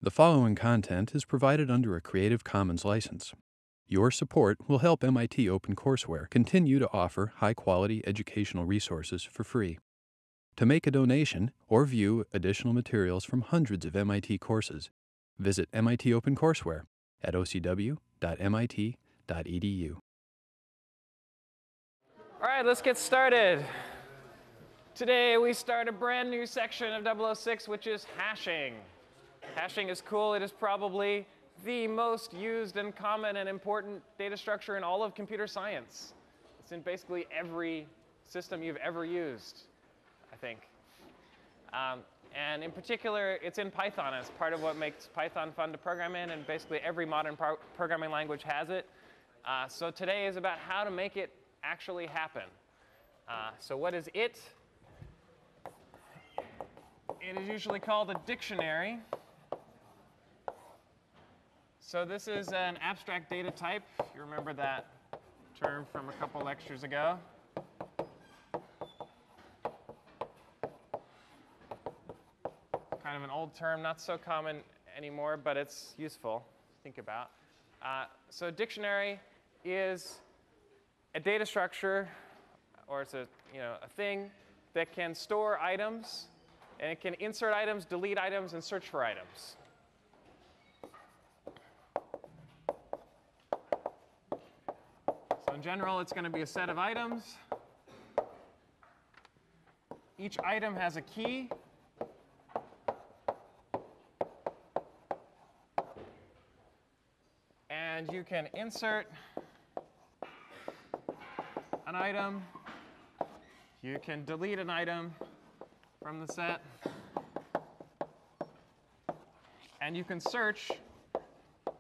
The following content is provided under a Creative Commons license. Your support will help MIT OpenCourseware continue to offer high-quality educational resources for free. To make a donation or view additional materials from hundreds of MIT courses, visit MIT OpenCourseware at ocw.mit.edu. All right, let's get started. Today we start a brand new section of 006, which is hashing. Hashing is cool. It is probably the most used and common and important data structure in all of computer science. It's in basically every system you've ever used, I think. And in particular, it's in Python. It's part of what makes Python fun to program in, and basically every modern programming language has it. So today is about how to make it actually happen. So what is it? It is usually called a dictionary. So this is an abstract data type. You remember that term from a couple lectures ago. Kind of an old term, not so common anymore, but it's useful to think about. So dictionary is a data structure, or it's a thing that can store items, and it can insert items, delete items, and search for items. So in general, it's going to be a set of items. Each item has a key. And you can insert an item. You can delete an item from the set. And you can search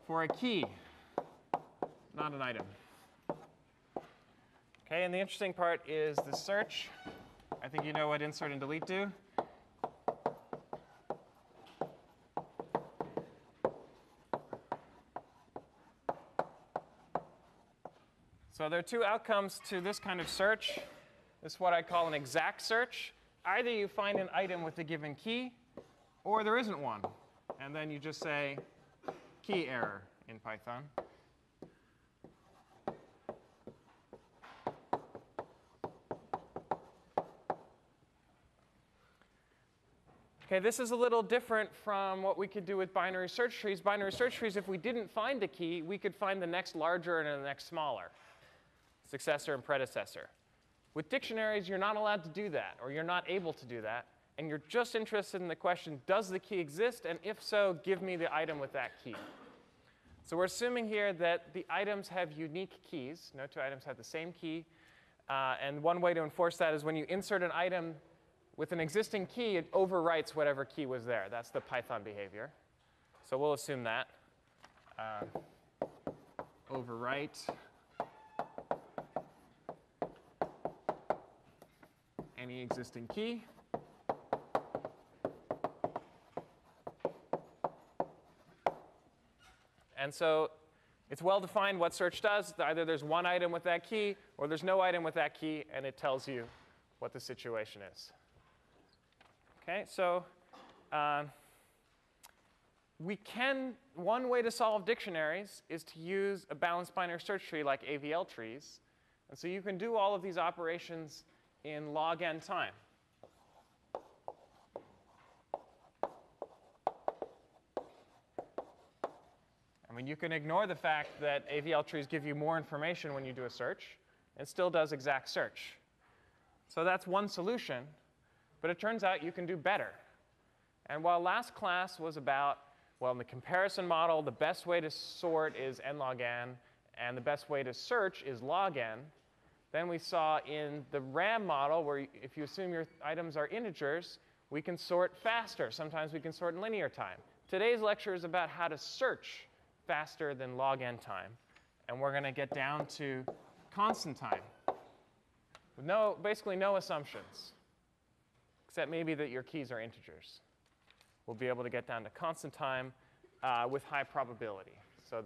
for a key, not an item. OK, and the interesting part is the search. I think you know what insert and delete do. So there are two outcomes to this kind of search. This is what I call an exact search. Either you find an item with a given key, or there isn't one. And then you just say key error in Python. OK, this is a little different from what we could do with binary search trees. Binary search trees, if we didn't find a key, we could find the next larger and the next smaller, successor and predecessor. With dictionaries, you're not allowed to do that, or you're not able to do that. And you're just interested in the question, does the key exist? And if so, give me the item with that key. So we're assuming here that the items have unique keys. No two items have the same key. And one way to enforce that is when you insert an item with an existing key, it overwrites whatever key was there. That's the Python behavior. So we'll assume that. Overwrite any existing key. And so it's well defined what search does. Either there's one item with that key, or there's no item with that key, and it tells you what the situation is. OK, so one way to solve dictionaries is to use a balanced binary search tree like AVL trees. And so you can do all of these operations in log n time. I mean, you can ignore the fact that AVL trees give you more information when you do a search. It still does exact search. So that's one solution. But it turns out you can do better. And while last class was about, well, in the comparison model, the best way to sort is n log n, and the best way to search is log n, then we saw in the RAM model, where if you assume your items are integers, we can sort faster. Sometimes we can sort in linear time. Today's lecture is about how to search faster than log n time. And we're going to get down to constant time with basically no assumptions, except maybe that your keys are integers. We'll be able to get down to constant time with high probability. So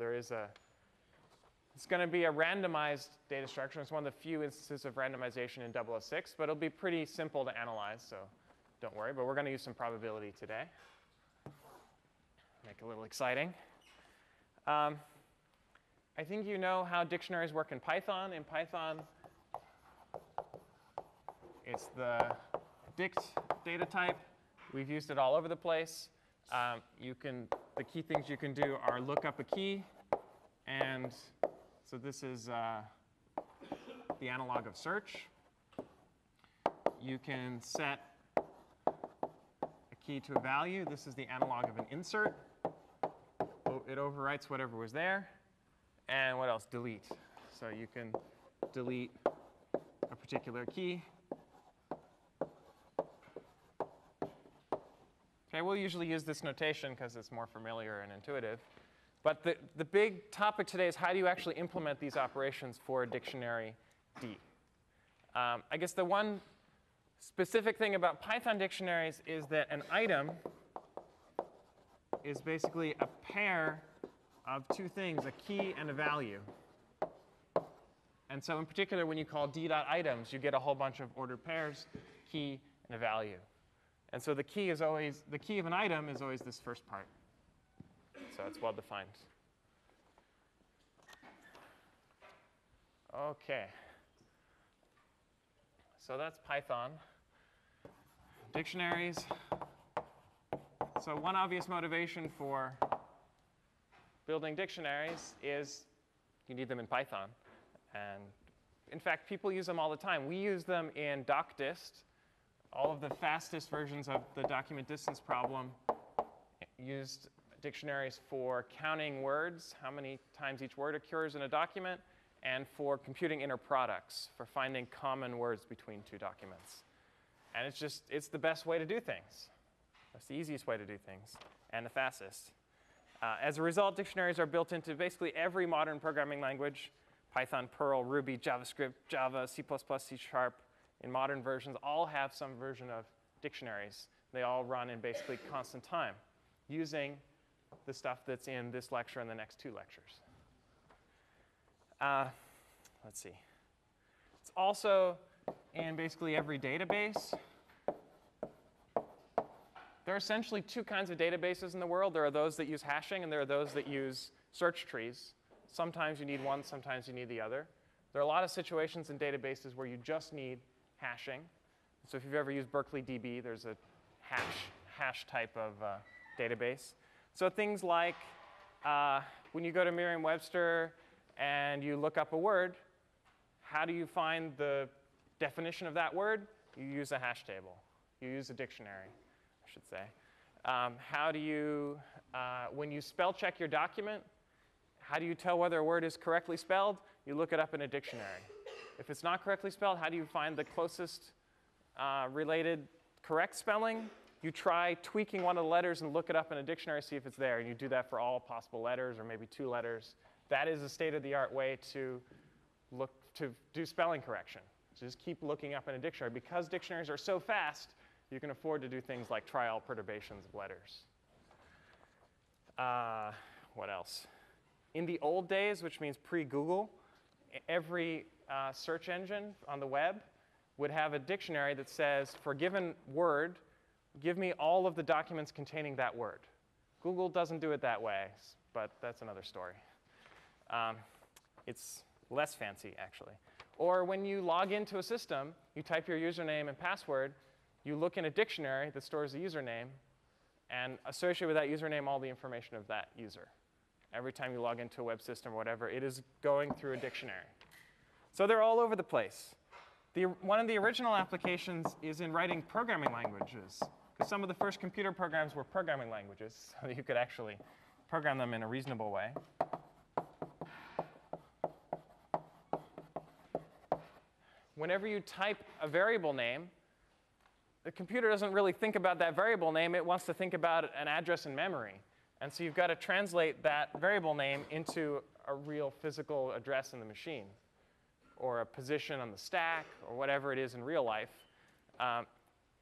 it's going to be a randomized data structure. It's one of the few instances of randomization in 006, but it'll be pretty simple to analyze, so don't worry. But we're going to use some probability today. make it a little exciting. I think you know how dictionaries work in Python. In Python, it's the dict data type. We've used it all over the place. The key things you can do are look up a key. And so this is the analog of search. You can set a key to a value. This is the analog of an insert. It overwrites whatever was there. And what else? Delete. So you can delete a particular key. Okay, we'll usually use this notation because it's more familiar and intuitive. But the big topic today is how do you actually implement these operations for a dictionary D? I guess the one specific thing about Python dictionaries is that an item is basically a pair of two things, a key and a value. And so in particular, when you call d.items, you get a whole bunch of ordered pairs, key and a value. And so the key of an item is always this first part. So it's well defined. OK. So that's Python. Dictionaries. So one obvious motivation for building dictionaries is you need them in Python. And in fact, people use them all the time. We use them in docdist. All of the fastest versions of the document distance problem used dictionaries for counting words, how many times each word occurs in a document, and for computing inner products, for finding common words between two documents. And it's the best way to do things. That's the easiest way to do things, and the fastest. As a result, dictionaries are built into basically every modern programming language. Python, Perl, Ruby, JavaScript, Java, C++, C#, in modern versions, all have some version of dictionaries. They all run in basically constant time, using the stuff that's in this lecture and the next two lectures. Let's see. It's also in basically every database. There are essentially two kinds of databases in the world. There are those that use hashing, and there are those that use search trees. Sometimes you need one, sometimes you need the other. There are a lot of situations in databases where you just need hashing. So if you've ever used Berkeley DB, there's a hash type of database. So things like when you go to Merriam-Webster and you look up a word, how do you find the definition of that word? You use a hash table. You use a dictionary, I should say. How do you, when you spell check your document, how do you tell whether a word is correctly spelled? You look it up in a dictionary. If it's not correctly spelled, how do you find the closest related correct spelling? You try tweaking one of the letters and look it up in a dictionary, see if it's there. And you do that for all possible letters, or maybe two letters. That is a state-of-the-art way to do spelling correction. So just keep looking up in a dictionary. Because dictionaries are so fast, you can afford to do things like try all perturbations of letters. What else? In the old days, which means pre-Google, every search engine on the web would have a dictionary that says, for a given word, give me all of the documents containing that word. Google doesn't do it that way, but that's another story. It's less fancy, actually. Or when you log into a system, you type your username and password, you look in a dictionary that stores the username, and associate with that username all the information of that user. Every time you log into a web system or whatever, it is going through a dictionary. So they're all over the place. One of the original applications is in writing programming languages, because some of the first computer programs were programming languages, so you could actually program them in a reasonable way. Whenever you type a variable name, the computer doesn't really think about that variable name. It wants to think about an address in memory. And so you've got to translate that variable name into a real physical address in the machine, or a position on the stack, or whatever it is in real life.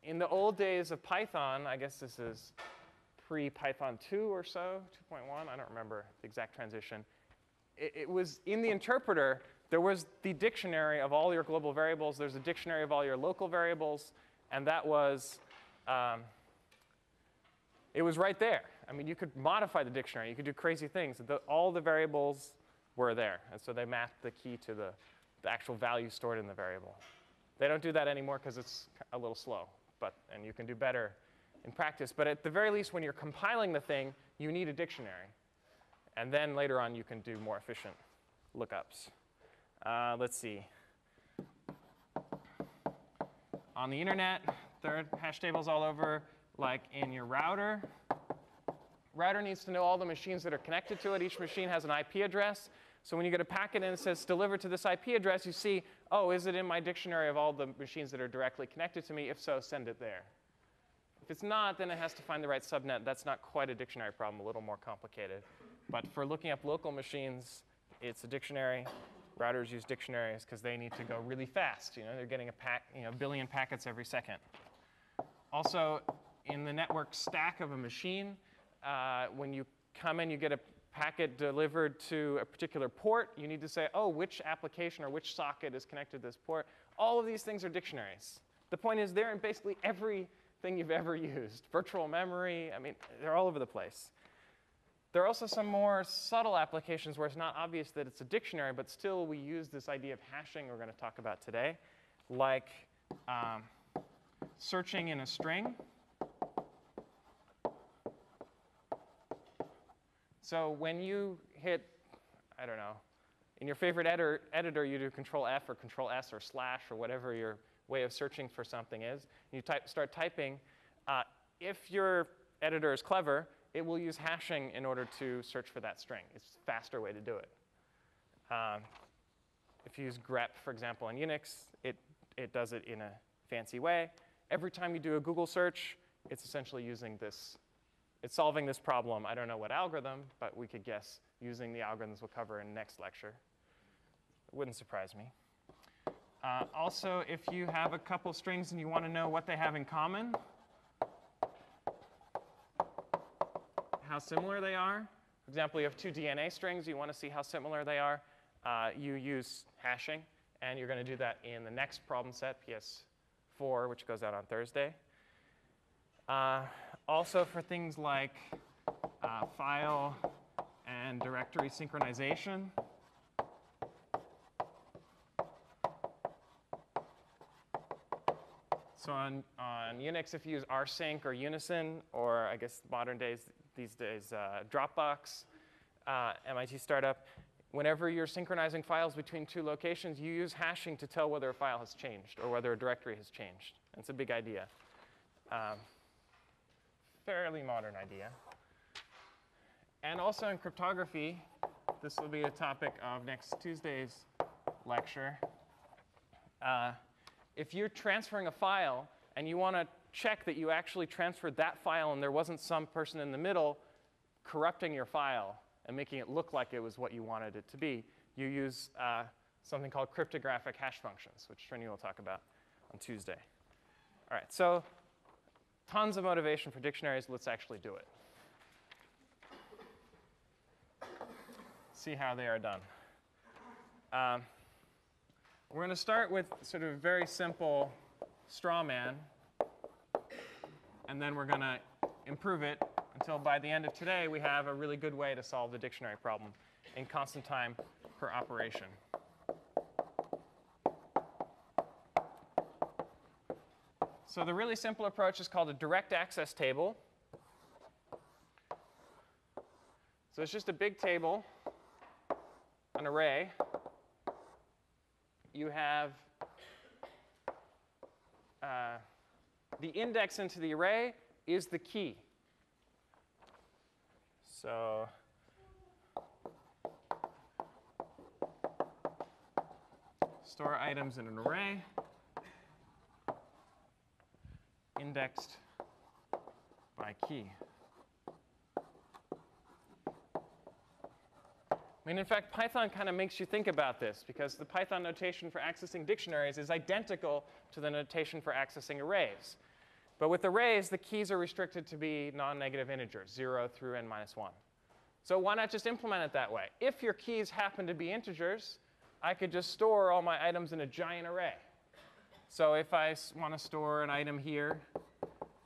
In the old days of Python, I guess this is pre-Python 2 or so, 2.1, I don't remember the exact transition. It was in the interpreter, there was the dictionary of all your global variables. There's a dictionary of all your local variables. And that was, it was right there. I mean, you could modify the dictionary. You could do crazy things. All the variables were there. And so they mapped the key to the actual value stored in the variable. They don't do that anymore because it's a little slow. And you can do better in practice. But at the very least, when you're compiling the thing, you need a dictionary. And then later on, you can do more efficient lookups. Let's see. On the internet, there are hash tables all over, like in your router. Router needs to know all the machines that are connected to it. Each machine has an IP address. So when you get a packet and it says delivered to this IP address, you see, oh, is it in my dictionary of all the machines that are directly connected to me? If so, send it there. If it's not, then it has to find the right subnet. That's not quite a dictionary problem, a little more complicated. But for looking up local machines, it's a dictionary. Routers use dictionaries because they need to go really fast. They're getting a billion packets every second. Also, in the network stack of a machine, when you come in, you get a packet delivered to a particular port. You need to say, oh, which application or which socket is connected to this port. All of these things are dictionaries. The point is they're in basically everything you've ever used. Virtual memory, I mean, they're all over the place. There are also some more subtle applications where it's not obvious that it's a dictionary, but still we use this idea of hashing we're going to talk about today, like searching in a string. So when you hit, I don't know, in your favorite editor, you do Control F or Control S or slash or whatever your way of searching for something is. You start typing. If your editor is clever, it will use hashing in order to search for that string. It's a faster way to do it. If you use grep, for example, in Unix, it does it in a fancy way. Every time you do a Google search, it's essentially using this. It's solving this problem. I don't know what algorithm, but we could guess using the algorithms we'll cover in next lecture. It wouldn't surprise me. Also, if you have a couple strings and you want to know what they have in common, how similar they are. For example, you have 2 DNA strings. You want to see how similar they are. You use hashing. And you're going to do that in the next problem set, PS4, which goes out on Thursday. Also for things like file and directory synchronization. So on Unix, if you use rsync or unison, or I guess these days Dropbox, MIT startup, whenever you're synchronizing files between 2 locations, you use hashing to tell whether a file has changed or whether a directory has changed. It's a big idea. Fairly modern idea. And also in cryptography, this will be a topic of next Tuesday's lecture. If you're transferring a file and you want to check that you actually transferred that file and there wasn't some person in the middle corrupting your file and making it look like it was what you wanted it to be, you use something called cryptographic hash functions, which Trini will talk about on Tuesday. All right, so tons of motivation for dictionaries. Let's actually do it. See how they are done. We're going to start with sort of a very simple straw man. And then we're going to improve it until by the end of today, we have a really good way to solve the dictionary problem in constant time per operation. So the really simple approach is called a direct access table. So it's just a big table, an array. You have the index into the array is the key. So store items in an array, indexed by key. I mean, in fact, Python kind of makes you think about this, because the Python notation for accessing dictionaries is identical to the notation for accessing arrays. But with arrays, the keys are restricted to be non-negative integers, 0 through n-1. So why not just implement it that way? If your keys happen to be integers, I could just store all my items in a giant array. So if I want to store an item here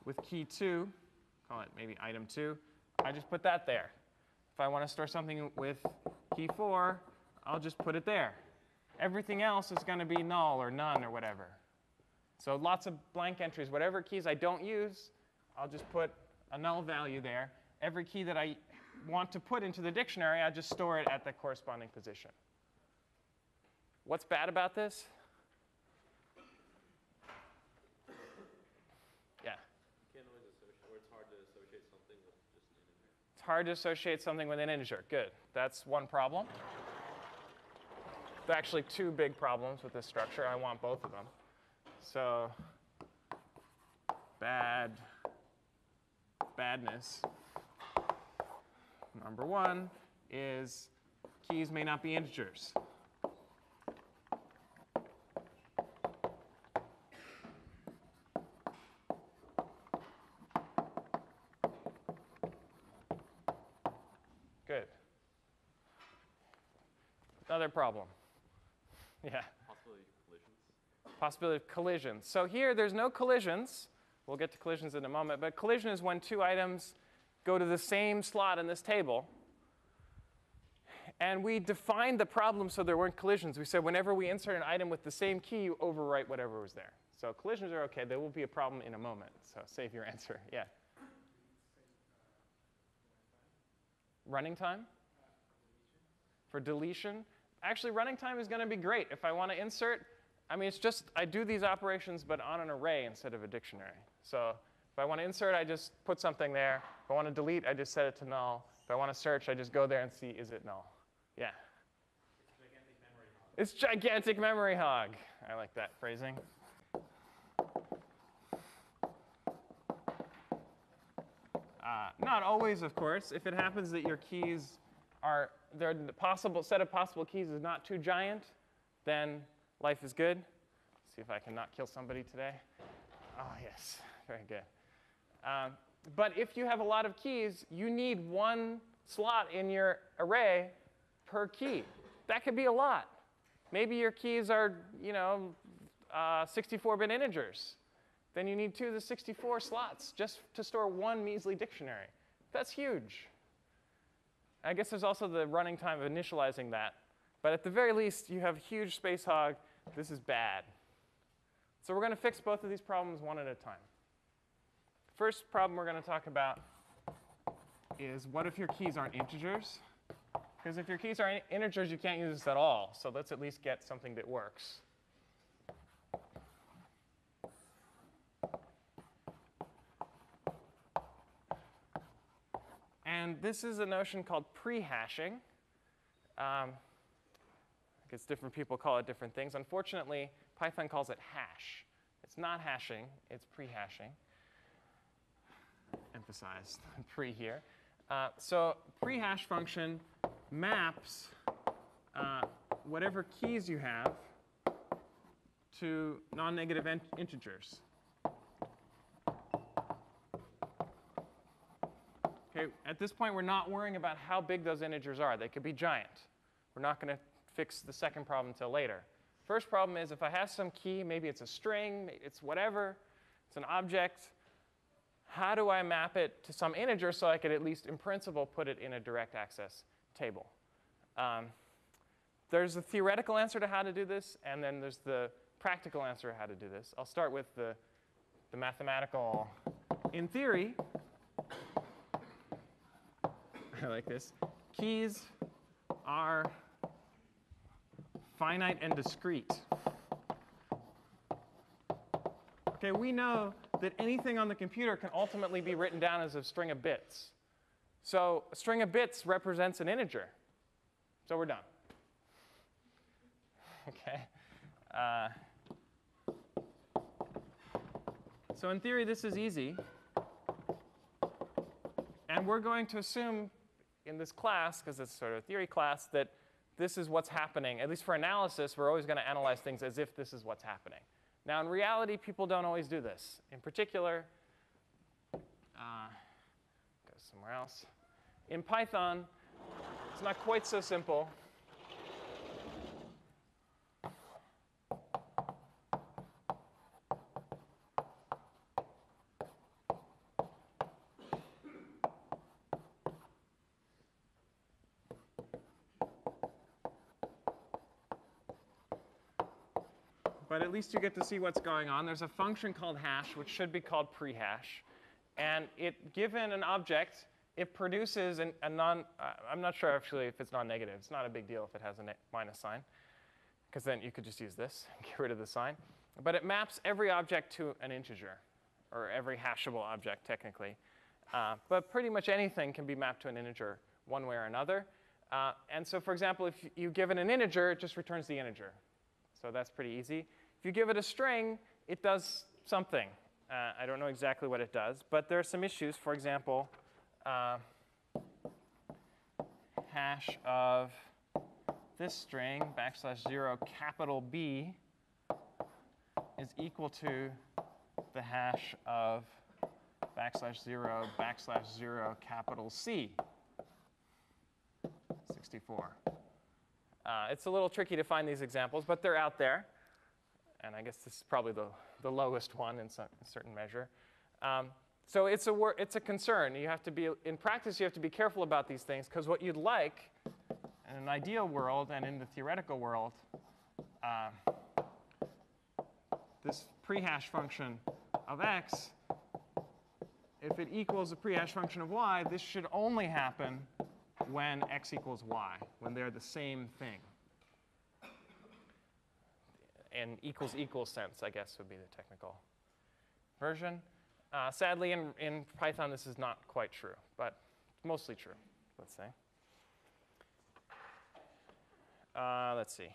with key 2, call it maybe item 2, I just put that there. If I want to store something with key 4, I'll just put it there. Everything else is going to be null or none or whatever. So lots of blank entries. Whatever keys I don't use, I'll just put a null value there. Every key that I want to put into the dictionary, I just store it at the corresponding position. What's bad about this? Yeah? You can't always associate, or it's hard to associate something with just an integer. It's hard to associate something with an integer. Good. That's one problem. There are actually two big problems with this structure. I want both of them. So badness. Number one is keys may not be integers. Good. Another problem. Yeah. Possibility of collisions. Possibility of collisions. So here, there's no collisions. We'll get to collisions in a moment. But collision is when two items go to the same slot in this table. And we defined the problem so there weren't collisions. We said whenever we insert an item with the same key, you overwrite whatever was there. So collisions are OK. There will be a problem in a moment. So save your answer. Yeah. Running time? For deletion? Actually, running time is going to be great. If I want to insert, I mean, it's just I do these operations, but on an array instead of a dictionary. So if I want to insert, I just put something there. If I want to delete, I just set it to null. If I want to search, I just go there and see, is it null? Yeah? It's gigantic memory hog. I like that phrasing. Not always, of course. If it happens that your keys are, the set of possible keys is not too giant, then life is good. Let's see if I can not kill somebody today. Oh, yes. Very good. But if you have a lot of keys, you need one slot in your array per key. That could be a lot. Maybe your keys are, 64-bit integers. Then you need 2 to the 64 slots just to store one measly dictionary. That's huge. I guess there's also the running time of initializing that. But at the very least, you have huge space hog. This is bad. So we're going to fix both of these problems one at a time. First problem we're going to talk about is what if your keys aren't integers? Because if your keys are integers, you can't use this at all. So let's at least get something that works. And this is a notion called pre-hashing. I guess different people call it different things. Unfortunately, Python calls it hash. It's not hashing. It's pre-hashing. Emphasized pre here. So pre-hash function maps whatever keys you have to non-negative integers. Okay, at this point, we're not worrying about how big those integers are. They could be giant. We're not going to fix the second problem until later. First problem is if I have some key, maybe it's a string, it's whatever, it's an object, how do I map it to some integer so I could at least, in principle, put it in a direct access table? There's a theoretical answer to how to do this, and then there's the practical answer to how to do this. I'll start with the mathematical. In theory, I like this. Keys are finite and discrete. Okay, we know that anything on the computer can ultimately be written down as a string of bits. So a string of bits represents an integer. So we're done. Okay. So in theory, this is easy. And we're going to assume in this class, because it's sort of a theory class, that this is what's happening. At least for analysis, we're always going to analyze things as if this is what's happening. Now, in reality, people don't always do this. In particular, go somewhere else. In Python, it's not quite so simple. but at least you get to see what's going on. There's a function called hash, which should be called prehash. And given an object, it produces a non, I'm not sure actually if it's non-negative. It's not a big deal if it has a minus sign, because then you could just use this and get rid of the sign. But it maps every object to an integer, or every hashable object, technically. But pretty much anything can be mapped to an integer one way or another. And so, for example, if you give it an integer, it just returns the integer. So that's pretty easy. If you give it a string, it does something. I don't know exactly what it does, but there are some issues. For example, hash of this string, \0 capital B, is equal to the hash of \0 capital C, 64. It's a little tricky to find these examples, but they're out there. And I guess this is probably the lowest one in some certain measure. So it's a concern. You have to be, in practice, you have to be careful about these things, because what you'd like in an ideal world and in the theoretical world, this prehash function of x, if it equals a prehash function of y, this should only happen when x equals y, when they're the same thing. In equals sense, I guess, would be the technical version. Sadly, in Python, this is not quite true, but mostly true, let's say. Let's see.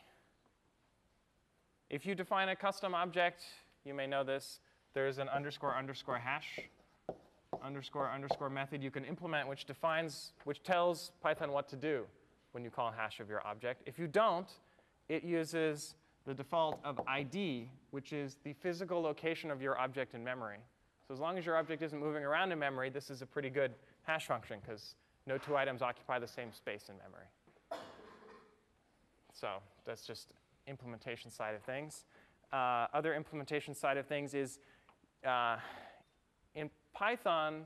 If you define a custom object, you may know this. There's an __ hash __ method you can implement, which tells Python what to do when you call hash of your object. If you don't, it uses the default of ID, which is the physical location of your object in memory. So as long as your object isn't moving around in memory, this is a pretty good hash function, because no two items occupy the same space in memory. So that's just implementation side of things. Other implementation side of things is in Python,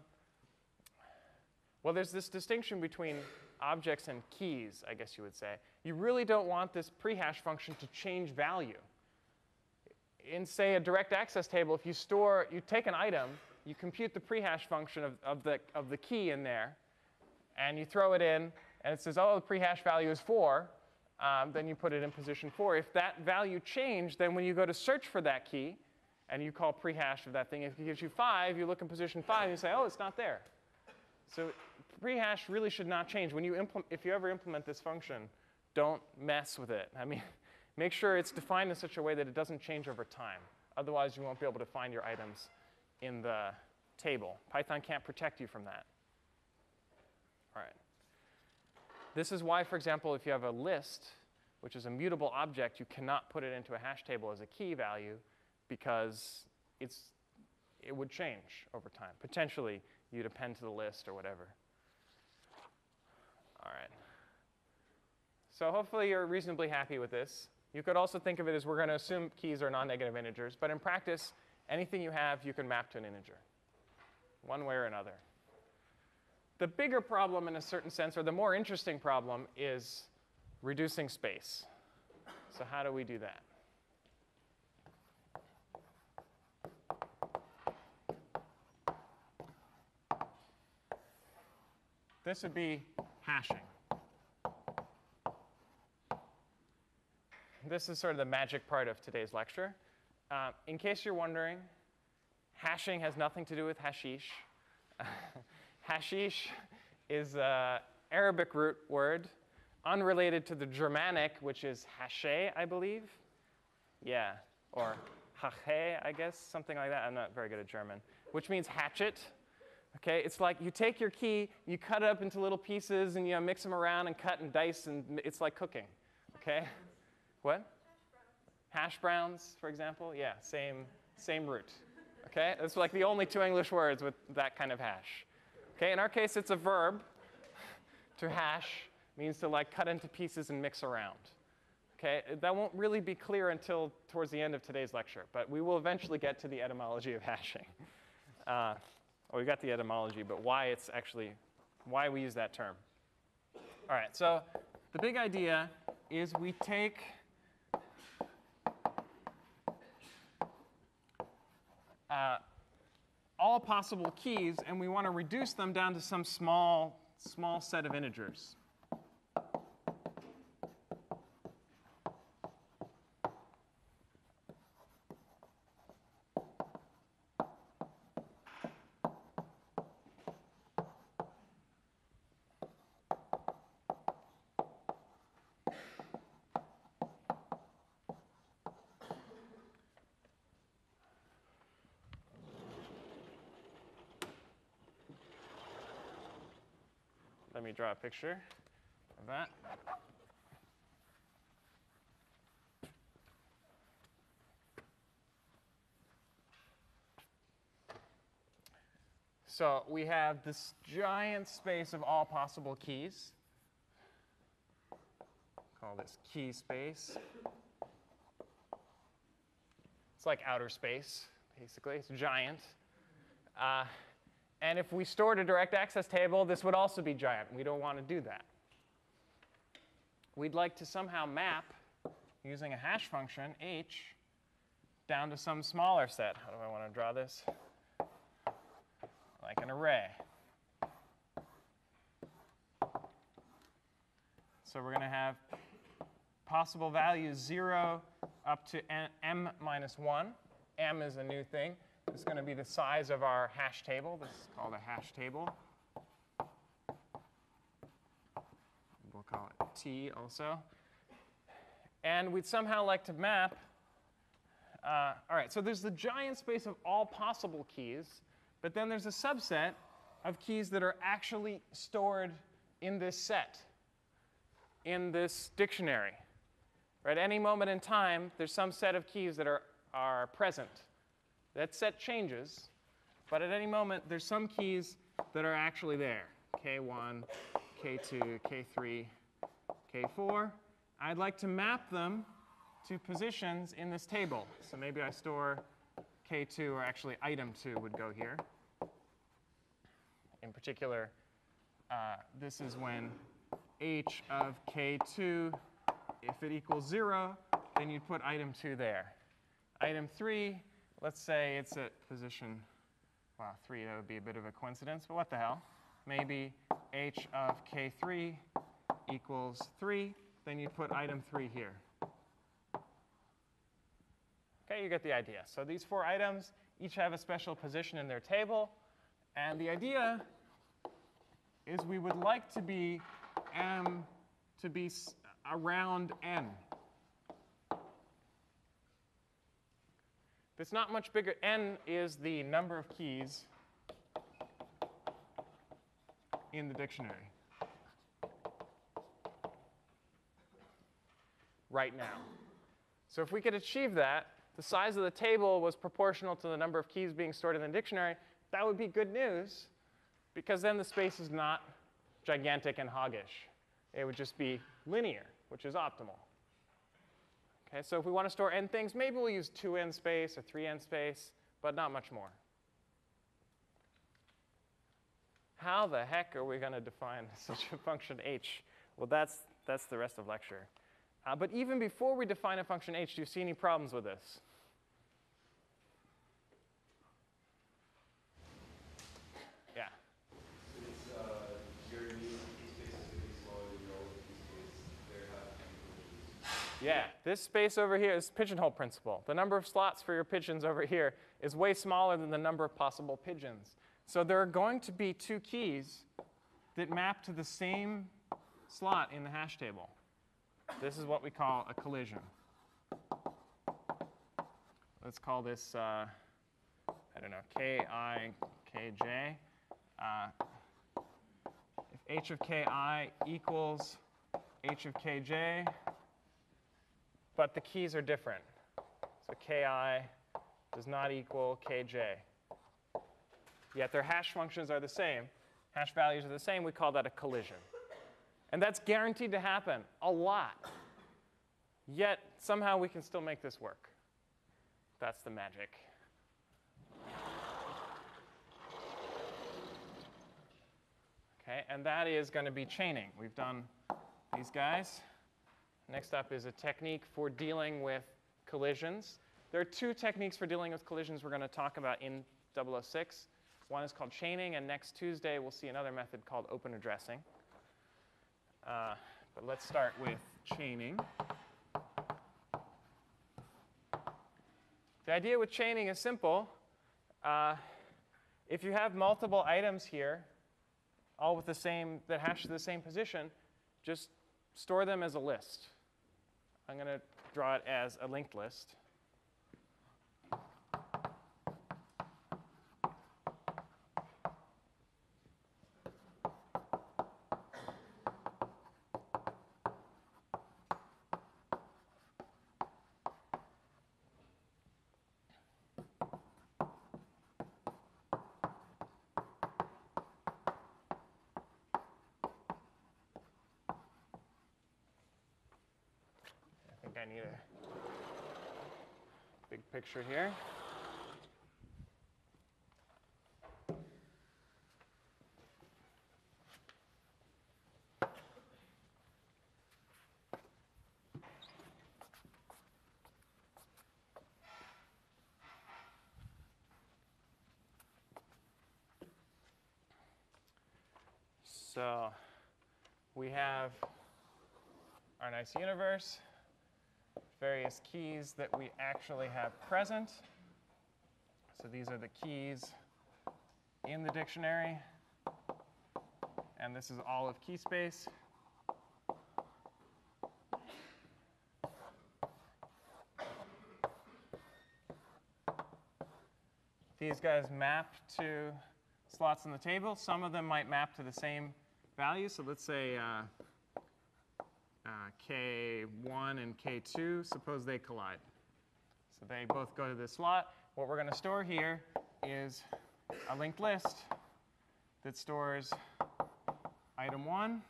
well, there's this distinction between objects and keys, I guess you would say. You really don't want this prehash function to change value. In, say, a direct access table, if you take an item, you compute the prehash function of the key in there, and you throw it in, and it says, oh, the prehash value is 4. Then you put it in position 4. If that value changed, then when you go to search for that key, and you call prehash of that thing, if it gives you 5, you look in position 5, and you say, oh, it's not there. So prehash really should not change. If you ever implement this function, don't mess with it. I mean, make sure it's defined in such a way that it doesn't change over time. Otherwise, you won't be able to find your items in the table. Python can't protect you from that. All right. This is why, for example, if you have a list, which is a mutable object, you cannot put it into a hash table as a key value, because it would change over time. Potentially, you'd append to the list or whatever. All right. So hopefully you're reasonably happy with this. You could also think of it as we're going to assume keys are non-negative integers. But in practice, anything you have, you can map to an integer, one way or another. The bigger problem, in a certain sense, or the more interesting problem, is reducing space. So how do we do that? This would be hashing. This is sort of the magic part of today's lecture. In case you're wondering, hashing has nothing to do with hashish. Hashish is an Arabic root word unrelated to the Germanic, which is hashe, I believe. Yeah, or hache, I guess, something like that. I'm not very good at German, which means hatchet. Okay, it's like you take your key, you cut it up into little pieces, and you mix them around and cut and dice, and it's like cooking. Okay, what? Hash browns, for example. Yeah, same root. Okay, it's like the only two English words with that kind of hash. Okay, in our case, it's a verb. To hash means to like cut into pieces and mix around. Okay, that won't really be clear until towards the end of today's lecture, but we will eventually get to the etymology of hashing. Well, we got the etymology, but why we use that term. All right, so the big idea is we take all possible keys, and we want to reduce them down to some small set of integers. Let me draw a picture of that. So we have this giant space of all possible keys. Call this key space. It's like outer space, basically. It's giant. And if we stored a direct access table, this would also be giant. We don't want to do that. We'd like to somehow map, using a hash function, h, down to some smaller set. How do I want to draw this? Like an array. So we're going to have possible values 0 up to m minus 1. M is a new thing. This is going to be the size of our hash table. This is called a hash table. We'll call it T also. And we'd somehow like to map. All right, so there's the giant space of all possible keys, but then there's a subset of keys that are actually stored in this set, in this dictionary. Right? At any moment in time, there's some set of keys that are present. That set changes, but at any moment, there's some keys that are actually there. K1, K2, K3, K4. I'd like to map them to positions in this table. So maybe I store K2, or actually item 2 would go here. In particular, this is when h of K2, if it equals 0, then you'd put item 2 there. Item 3, let's say it's at position, well, 3, that would be a bit of a coincidence, but what the hell? Maybe h of K3 equals 3, then you put item 3 here. OK, you get the idea. So these 4 items each have a special position in their table. And the idea is we would like to be m to be around n. It's not much bigger. N is the number of keys in the dictionary right now. So if we could achieve that, the size of the table was proportional to the number of keys being stored in the dictionary, that would be good news, because then the space is not gigantic and hoggish. It would just be linear, which is optimal. Okay, so if we want to store n things, maybe we'll use 2n space or 3n space, but not much more. How the heck are we going to define such a function h? Well, that's the rest of lecture. But even before we define a function h, do you see any problems with this? Yeah. Your new key space is going to be smaller than your old key space. There have to be collisions. Yeah, this space over here is pigeonhole principle. The number of slots for your pigeons over here is way smaller than the number of possible pigeons. So there are going to be 2 keys that map to the same slot in the hash table. This is what we call a collision. Let's call this, I don't know, ki, kj. If h of ki equals h of kj, but the keys are different. So ki does not equal kj. Yet their hash functions are the same. Hash values are the same. We call that a collision. And that's guaranteed to happen a lot. Yet somehow we can still make this work. That's the magic. OK, and that is going to be chaining. We've done these guys. Next up is a technique for dealing with collisions. There are two techniques for dealing with collisions we're going to talk about in 006. One is called chaining, and next Tuesday we'll see another method called open addressing. But let's start with chaining. The idea with chaining is simple. If you have multiple items here, all with the same, that hash to the same position, just store them as a list. I'm going to draw it as a linked list. I need a big picture here. So we have our nice universe. Various keys that we actually have present. So these are the keys in the dictionary. And this is all of key space. These guys map to slots in the table. Some of them might map to the same value. So let's say K1 and K2, suppose they collide. So they both go to this slot. What we're going to store here is a linked list that stores item 1,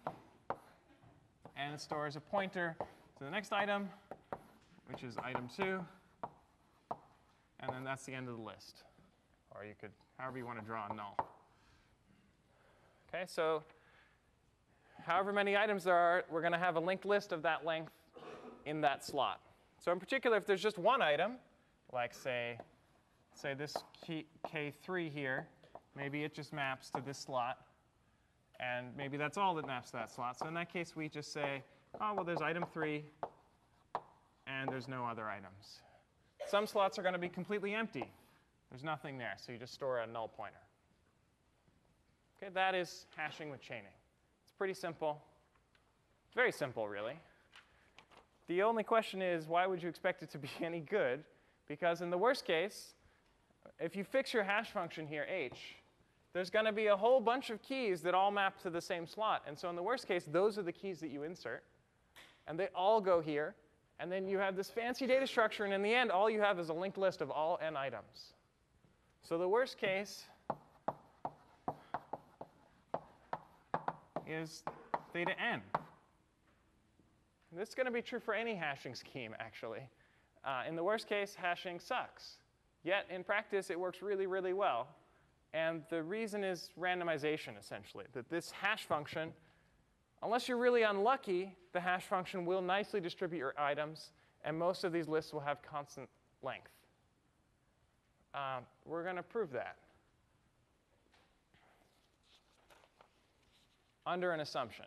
and it stores a pointer to the next item, which is item 2. And then that's the end of the list. Or you could, however you want to draw a null. OK, so however many items there are, we're going to have a linked list of that length in that slot. So in particular, if there's just one item, like say this key K3 here, maybe it just maps to this slot. And maybe that's all that maps to that slot. So in that case, we just say, oh, well, there's item 3, and there's no other items. Some slots are going to be completely empty. There's nothing there, so you just store a null pointer. OK, that is hashing with chaining. Pretty simple. Very simple, really. The only question is, why would you expect it to be any good? Because in the worst case, if you fix your hash function here, h, there's going to be a whole bunch of keys that all map to the same slot. And so in the worst case, those are the keys that you insert. And they all go here. And then you have this fancy data structure. And in the end, all you have is a linked list of all n items. So the worst case is theta n. This is going to be true for any hashing scheme, actually. In the worst case, hashing sucks. Yet, in practice, it works really, really well. And the reason is randomization, essentially, that this hash function, unless you're really unlucky, the hash function will nicely distribute your items, and most of these lists will have constant length. We're going to prove that under an assumption.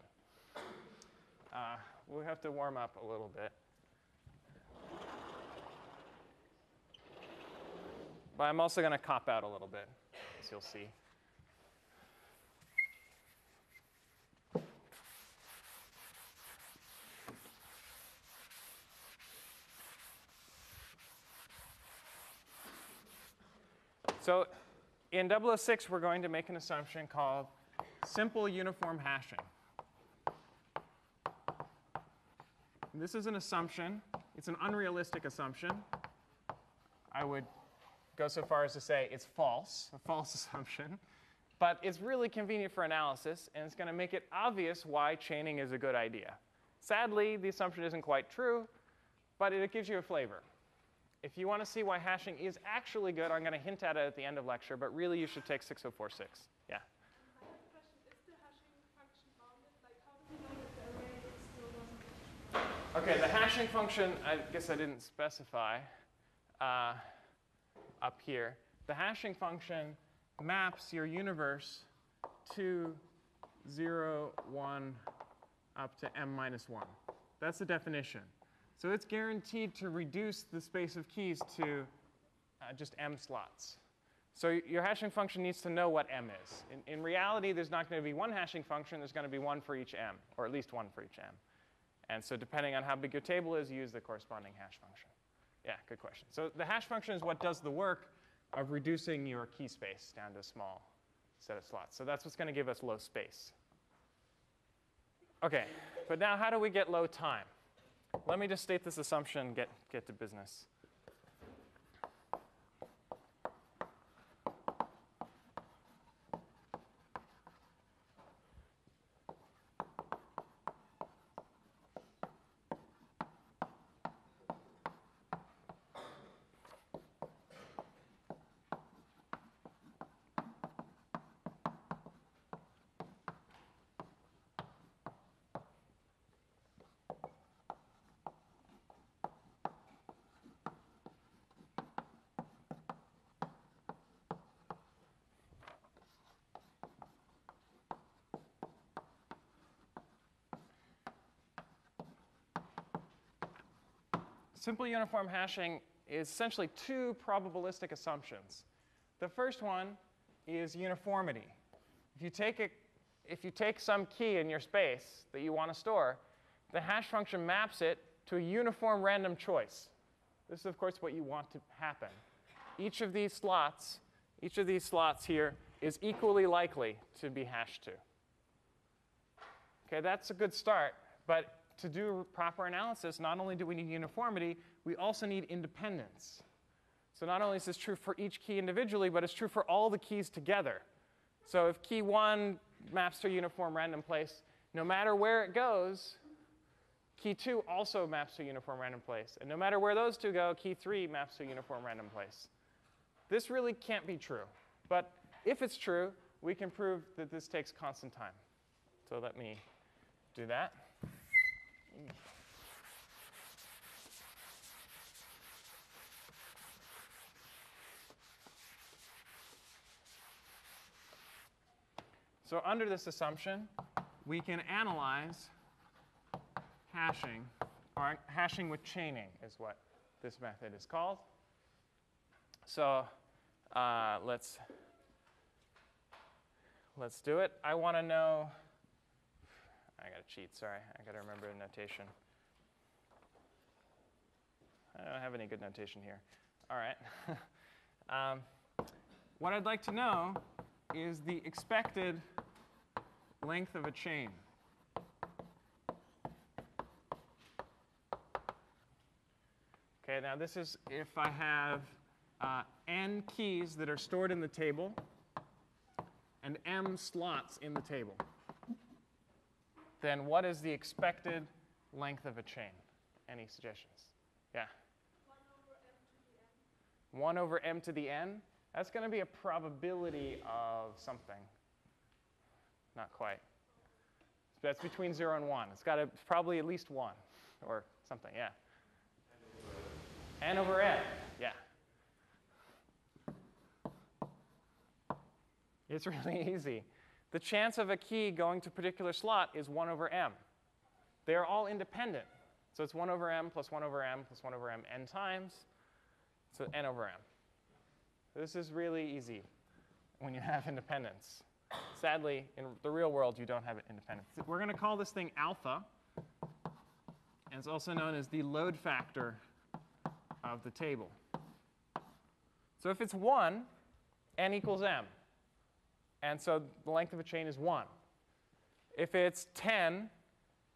We'll have to warm up a little bit. But I'm also going to cop out a little bit, as you'll see. So in 006, we're going to make an assumption called simple uniform hashing. This is an assumption. It's an unrealistic assumption. I would go so far as to say it's false, a false assumption. But it's really convenient for analysis, and it's going to make it obvious why chaining is a good idea. Sadly, the assumption isn't quite true, but it gives you a flavor. If you want to see why hashing is actually good, I'm going to hint at it at the end of lecture, but really you should take 6046. Yeah? I have a question. Is the hashing function bounded? Like, how do we know that the array still doesn't? OK, the hashing function, I guess I didn't specify. up here. The hashing function maps your universe to 0, 1, up to m minus 1. That's the definition. So it's guaranteed to reduce the space of keys to just m slots. So your hashing function needs to know what m is. In reality, there's not going to be one hashing function. There's going to be one for each m, or at least one for each m. And so depending on how big your table is, you use the corresponding hash function. Yeah, good question. So the hash function is what does the work of reducing your key space down to a small set of slots. So that's what's going to give us low space. OK, but now how do we get low time? Let me just state this assumption, get to business. Simple uniform hashing is essentially two probabilistic assumptions. The first one is uniformity. If you take some key in your space that you want to store, the hash function maps it to a uniform random choice. This is, of course, what you want to happen. Each of these slots here is equally likely to be hashed to. OK, that's a good start. But to do proper analysis, not only do we need uniformity, we also need independence. So not only is this true for each key individually, but it's true for all the keys together. So if key 1 maps to a uniform random place, no matter where it goes, key 2 also maps to a uniform random place. And no matter where those two go, key 3 maps to a uniform random place. This really can't be true. But if it's true, we can prove that this takes constant time. So let me do that. So under this assumption, we can analyze hashing, or hashing with chaining is what this method is called. So let's do it. I want to know. I got to cheat, sorry. I got to remember the notation. I don't have any good notation here. All right. What I'd like to know is the expected length of a chain. OK, now this is if I have n keys that are stored in the table and m slots in the table. Then what is the expected length of a chain? Any suggestions? Yeah? 1 over m to the n? That's going to be a probability of something. Not quite. That's between 0 and 1. It's got to probably at least 1 or something, yeah. N over n, yeah. It's really easy. The chance of a key going to a particular slot is 1 over m. They are all independent. So it's 1 over m plus 1 over m plus 1 over m n times. So n over m. This is really easy when you have independence. Sadly, in the real world, you don't have independence. We're going to call this thing alpha. And it's also known as the load factor of the table. So if it's 1, n equals m. And so the length of a chain is 1. If it's 10,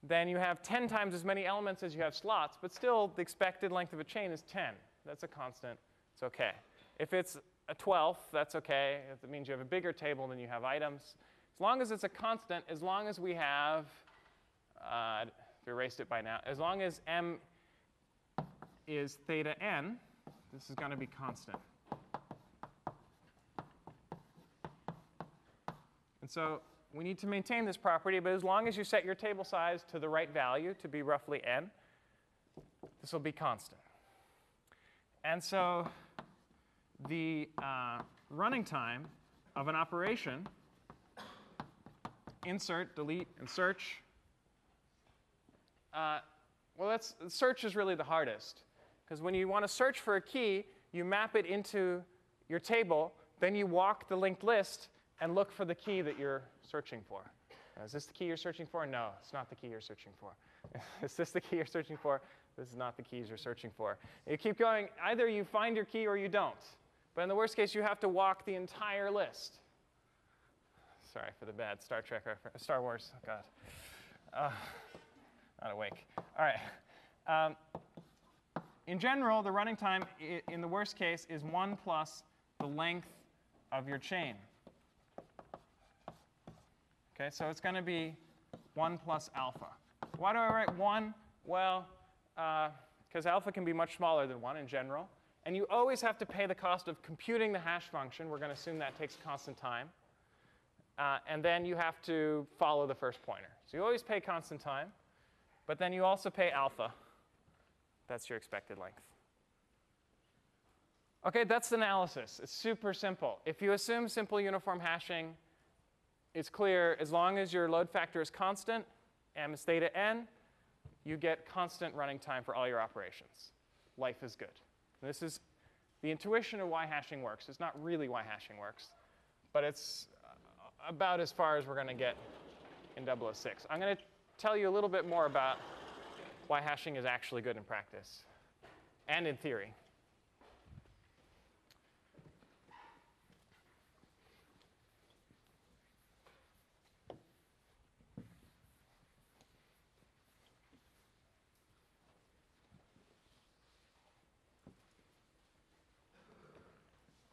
then you have 10 times as many elements as you have slots. But still, the expected length of a chain is 10. That's a constant. It's OK. If it's a 12th, that's OK. If it means you have a bigger table than you have items. As long as it's a constant, as long as we have, I've erased it by now, as long as m is theta n, this is going to be constant. And so we need to maintain this property. But as long as you set your table size to the right value, to be roughly n, this will be constant. And so the running time of an operation, insert, delete, and search, search is really the hardest. Because when you want to search for a key, you map it into your table. Then you walk the linked list and look for the key that you're searching for. Is this the key you're searching for? No, it's not the key you're searching for. Is this the key you're searching for? This is not the keys you're searching for. You keep going. Either you find your key or you don't. But in the worst case, you have to walk the entire list. Sorry for the bad Star Trek reference. Star Wars. Oh, God. Not awake. All right. In general, the running time in the worst case is 1 plus the length of your chain. Okay, so it's going to be 1 plus alpha. Why do I write 1? Well, because alpha can be much smaller than 1 in general. And you always have to pay the cost of computing the hash function. We're going to assume that takes constant time. And then you have to follow the first pointer. So you always pay constant time. But then you also pay alpha. That's your expected length. OK, that's the analysis. It's super simple. If you assume simple uniform hashing, it's clear as long as your load factor is constant, m is theta n, you get constant running time for all your operations. Life is good. And this is the intuition of why hashing works. It's not really why hashing works, but it's about as far as we're going to get in 006. I'm going to tell you a little bit more about why hashing is actually good in practice and in theory.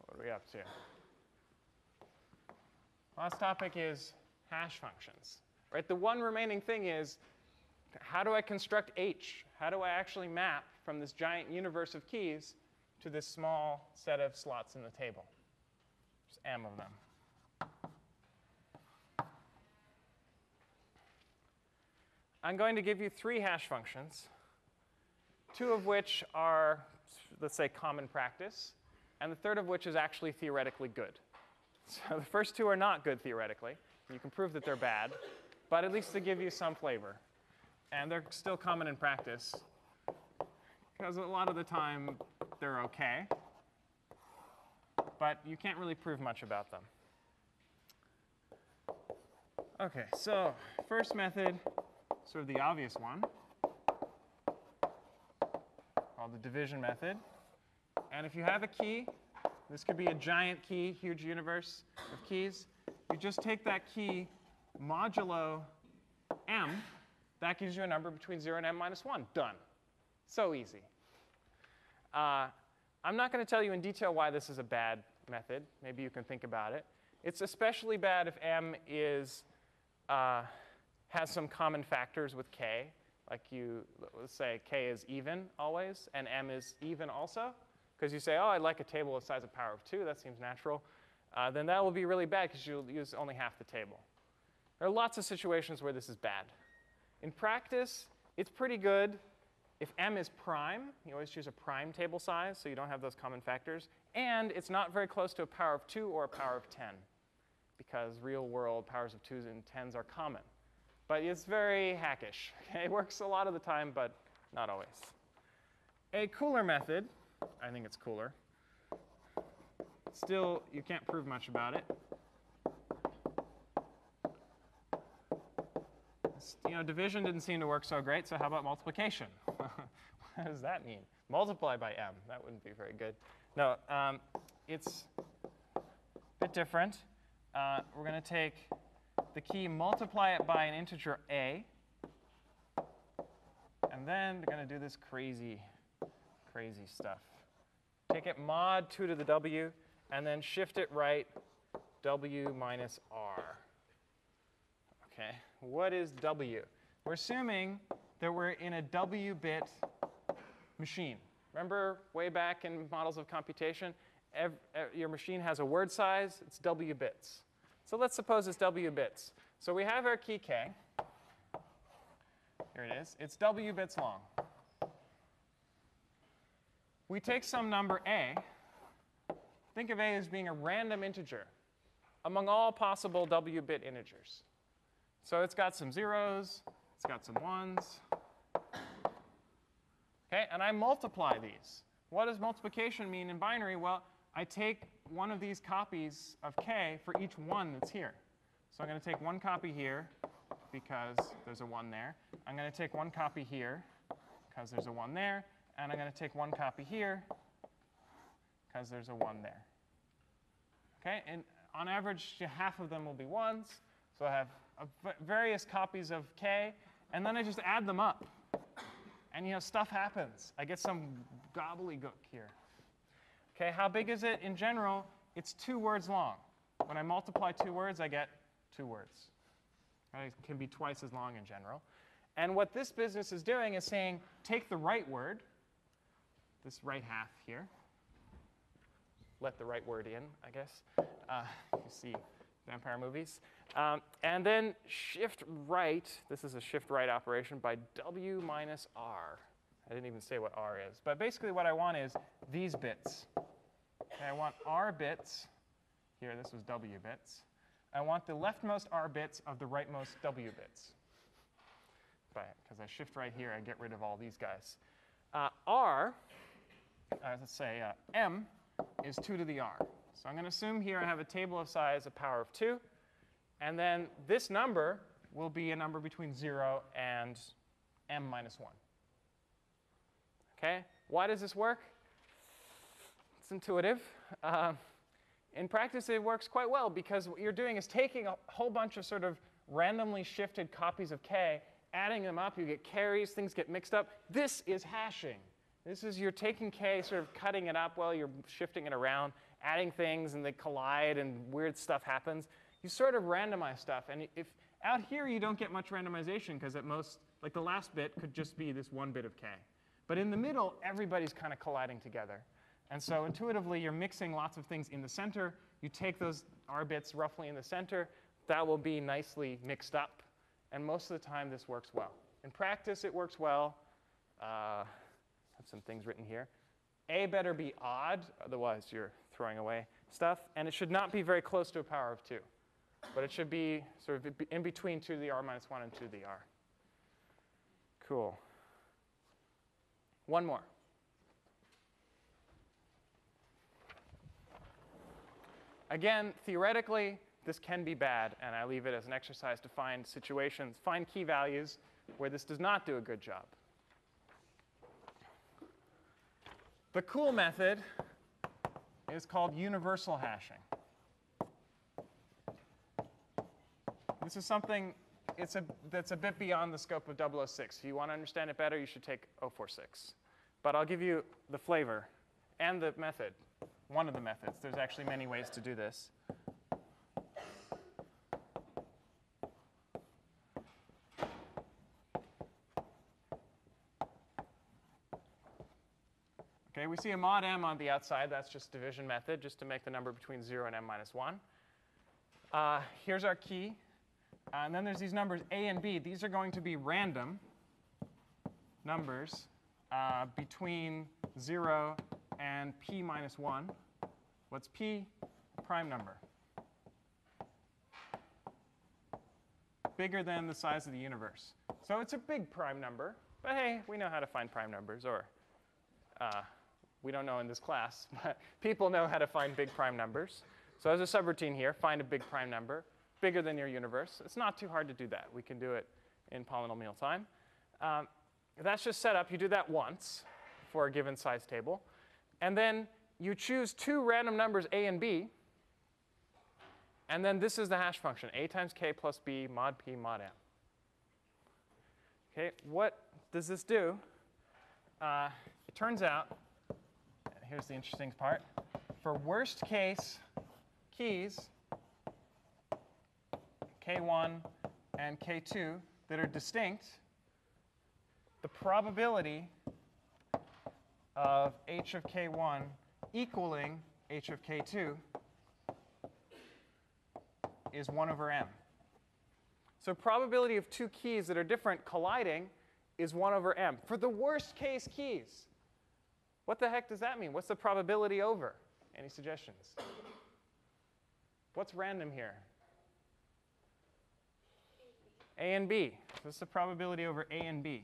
What are we up to? Last topic is hash functions. Right? The one remaining thing is, how do I construct H? How do I actually map from this giant universe of keys to this small set of slots in the table? Just m of them. I'm going to give you 3 hash functions, 2 of which are, let's say, common practice, and the third of which is actually theoretically good. So the first 2 are not good theoretically. You can prove that they're bad, but at least they give you some flavor. And they're still common in practice, because a lot of the time they're OK. But you can't really prove much about them. OK, so first method, sort of the obvious one, called the division method. And if you have a key, this could be a giant key, huge universe of keys. You just take that key modulo m. That gives you a number between 0 and m minus 1. Done. So easy. I'm not going to tell you in detail why this is a bad method. Maybe you can think about it. It's especially bad if m has some common factors with k. Like let's say k is even always, and m is even also. Because you say, oh, I'd like a table the size of power of 2. That seems natural. Then that will be really bad because you'll use only half the table. There are lots of situations where this is bad. In practice, it's pretty good if m is prime. You always choose a prime table size, so you don't have those common factors. And it's not very close to a power of 2 or a power of 10, because real-world powers of 2s and 10s are common. But it's very hackish. Okay? It works a lot of the time, but not always. A cooler method, I think it's cooler. Still, you can't prove much about it. Division didn't seem to work so great, so how about multiplication? What does that mean? Multiply by m. That wouldn't be very good. No, it's a bit different. We're going to take the key, multiply it by an integer a, and then we're going to do this crazy stuff. Take it mod 2 to the w, and then shift it right w minus r. OK, what is w? We're assuming that we're in a w-bit machine. Remember way back in models of computation, your machine has a word size. It's w bits. So let's suppose it's w bits. So we have our key k. Here it is. It's w bits long. we take some number a. Think of a as being a random integer among all possible w-bit integers. So it's got some zeros, it's got some ones. Okay, and I multiply these. What does multiplication mean in binary? Well, I take one of these copies of k for each one that's here. So I'm going to take one copy here because there's a 1 there. I'm going to take one copy here because there's a 1 there. And I'm going to take one copy here because there's a 1 there. Okay, and on average, half of them will be 1s. So I have various copies of k, and then I just add them up. And stuff happens. I get some gobbledygook here. Okay, how big is it in general? It's 2 words long. When I multiply 2 words, I get 2 words. Right? It can be twice as long in general. And what this business is doing is saying, take the right word, this right half here. Let the right word in, I guess. You see vampire movies. And then shift right. This is a shift right operation by w minus r. I didn't even say what r is. But basically what I want is these bits. Okay, I want r bits. Here, this was w bits. I want the leftmost r bits of the rightmost w bits. Because I shift right here, I get rid of all these guys. Let's say m is 2 to the r. So I'm going to assume here I have a table of size, a power of 2. And then this number will be a number between 0 and m minus 1. Okay? Why does this work? It's intuitive. In practice, it works quite well because what you're doing is taking a whole bunch of sort of randomly shifted copies of k, adding them up, you get carries, things get mixed up. This is hashing. This is you're taking k, sort of cutting it up while you're shifting it around, adding things, and they collide, and weird stuff happens. You sort of randomize stuff. And if out here you don't get much randomization, because at most, like the last bit could just be this 1 bit of k. But in the middle, everybody's kind of colliding together. And so intuitively, you're mixing lots of things in the center. You take those r bits roughly in the center. That will be nicely mixed up. And most of the time, this works well. In practice, it works well. I have some things written here. A better be odd, otherwise you're throwing away stuff. And it should not be very close to a power of 2. But it should be sort of in between 2 to the r minus 1 and 2 to the r. Cool. One more. Again, theoretically, this can be bad. And I leave it as an exercise to find situations, find key values where this does not do a good job. The cool method is called universal hashing. This is something that's a bit beyond the scope of 006. If you want to understand it better, you should take 046. But I'll give you the flavor and the method, one of the methods. There's actually many ways to do this. Okay, we see a mod m on the outside. That's just division method, just to make the number between 0 and m minus 1. Here's our key. And then there's these numbers a and b. These are going to be random numbers between 0 and p minus 1. What's p? A prime number. Bigger than the size of the universe. So it's a big prime number. But hey, we know how to find prime numbers. Or we don't know in this class, but people know how to find big prime numbers. So as a subroutine here, find a big prime number, bigger than your universe. It's not too hard to do that. We can do it in polynomial time. That's just set up. You do that once for a given size table. And then you choose 2 random numbers, a and b. And then this is the hash function, a times k plus b mod p mod m. Okay, what does this do? It turns out, here's the interesting part. For worst case keys, k1 and k2 that are distinct, the probability of h of k1 equaling h of k2 is 1 over m. So probability of 2 keys that are different colliding is 1 over m for the worst case keys. What the heck does that mean? What's the probability over? Any suggestions? What's random here? A and B. This is the probability over A and B.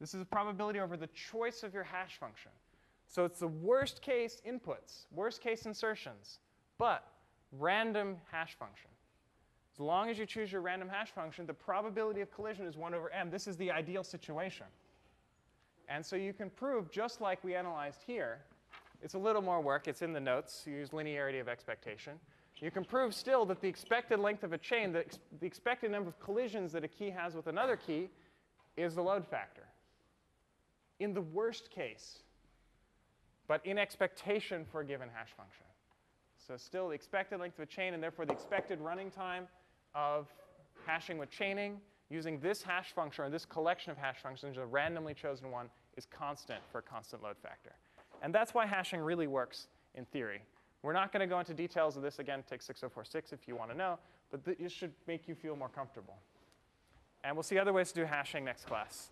This is a probability over the choice of your hash function. So it's the worst case inputs, worst case insertions, but random hash function. As long as you choose your random hash function, the probability of collision is 1 over m. This is the ideal situation. And so you can prove, just like we analyzed here, it's a little more work. It's in the notes. You use linearity of expectation. You can prove still that the expected length of a chain, the expected number of collisions that a key has with another key, is the load factor. In the worst case, but in expectation for a given hash function. So still the expected length of a chain, and therefore the expected running time of hashing with chaining using this hash function, or this collection of hash functions, a randomly chosen one, is constant for a constant load factor. And that's why hashing really works in theory. We're not going to go into details of this. Again, take 6046 if you want to know. But this should make you feel more comfortable. And we'll see other ways to do hashing next class.